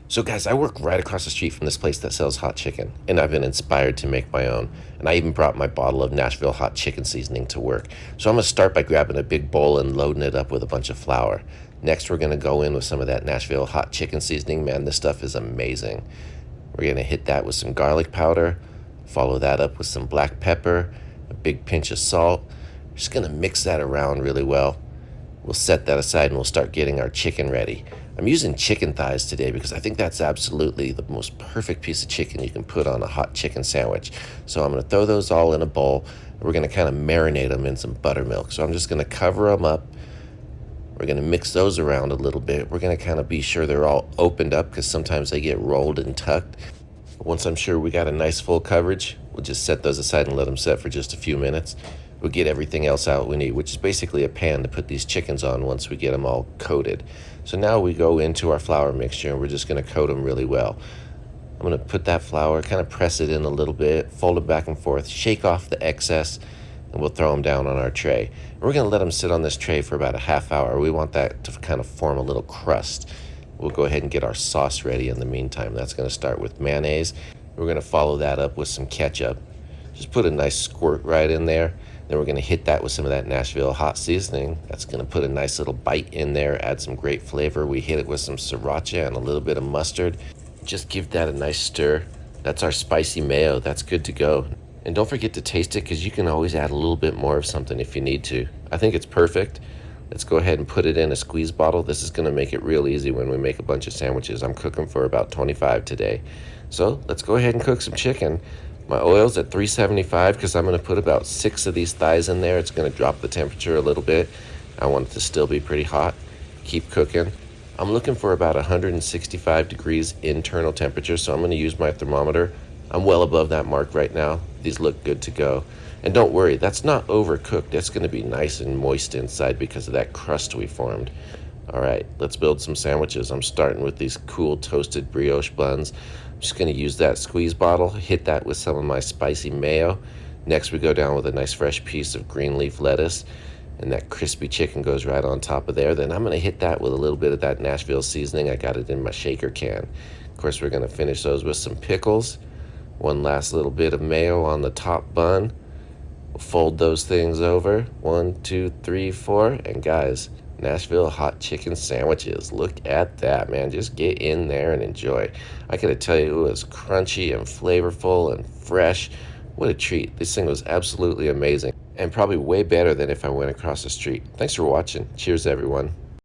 So guys, I work right across the street from this place that sells hot chicken, and I've been inspired to make my own. And I even brought my bottle of Nashville hot chicken seasoning to work. So I'm gonna start by grabbing a big bowl and loading it up with a bunch of flour. Next, we're gonna go in with some of that Nashville hot chicken seasoning. Man, this stuff is amazing. We're gonna hit that with some garlic powder, follow that up with some black pepper, a big pinch of salt. Just gonna mix that around really well. We'll set that aside and we'll start getting our chicken ready. I'm using chicken thighs today because I think that's absolutely the most perfect piece of chicken you can put on a hot chicken sandwich. So I'm going to throw those all in a bowl. We're going to kind of marinate them in some buttermilk. So I'm just going to cover them up. We're going to mix those around a little bit. We're going to kind of be sure they're all opened up because sometimes they get rolled and tucked. Once I'm sure we got a nice full coverage, we'll just set those aside and let them set for just a few minutes. We'll get everything else out we need, which is basically a pan to put these chickens on once we get them all coated. So now we go into our flour mixture and we're just going to coat them really well. I'm going to put that flour, kind of press it in a little bit, fold it back and forth, shake off the excess, and we'll throw them down on our tray. And we're going to let them sit on this tray for about a half hour. We want that to kind of form a little crust. We'll go ahead and get our sauce ready in the meantime. That's going to start with mayonnaise. We're going to follow that up with some ketchup. Just put a nice squirt right in there. Then we're going to hit that with some of that Nashville hot seasoning. That's going to put a nice little bite in there, add some great flavor. We hit it with some sriracha and a little bit of mustard. Just give that a nice stir. That's our spicy mayo. That's good to go. And don't forget to taste it because you can always add a little bit more of something if you need to. I think it's perfect. Let's go ahead and put it in a squeeze bottle. This is going to make it real easy when we make a bunch of sandwiches. I'm cooking for about 25 today. So let's go ahead and cook some chicken. My oil's at 375 because I'm going to put about 6 of these thighs in there. It's going to drop the temperature a little bit. I want it to still be pretty hot. Keep cooking. I'm looking for about 165 degrees internal temperature, so I'm going to use my thermometer. I'm well above that mark right now. These look good to go. And don't worry, that's not overcooked. That's going to be nice and moist inside because of that crust we formed. All right, let's build some sandwiches. I'm starting with these cool toasted brioche buns. I'm just going to use that squeeze bottle, hit that with some of my spicy mayo. Next, we go down with a nice fresh piece of green leaf lettuce, and that crispy chicken goes right on top of there. Then I'm going to hit that with a little bit of that Nashville seasoning. I got it in my shaker can. Of course, we're going to finish those with some pickles. One last little bit of mayo on the top bun. We'll fold those things over. 1, 2, 3, 4. And guys, Nashville hot chicken sandwiches. Look at that, man. Just get in there and enjoy. I gotta tell you, it was crunchy and flavorful and fresh. What a treat. This thing was absolutely amazing and probably way better than if I went across the street. Thanks for watching. Cheers, everyone.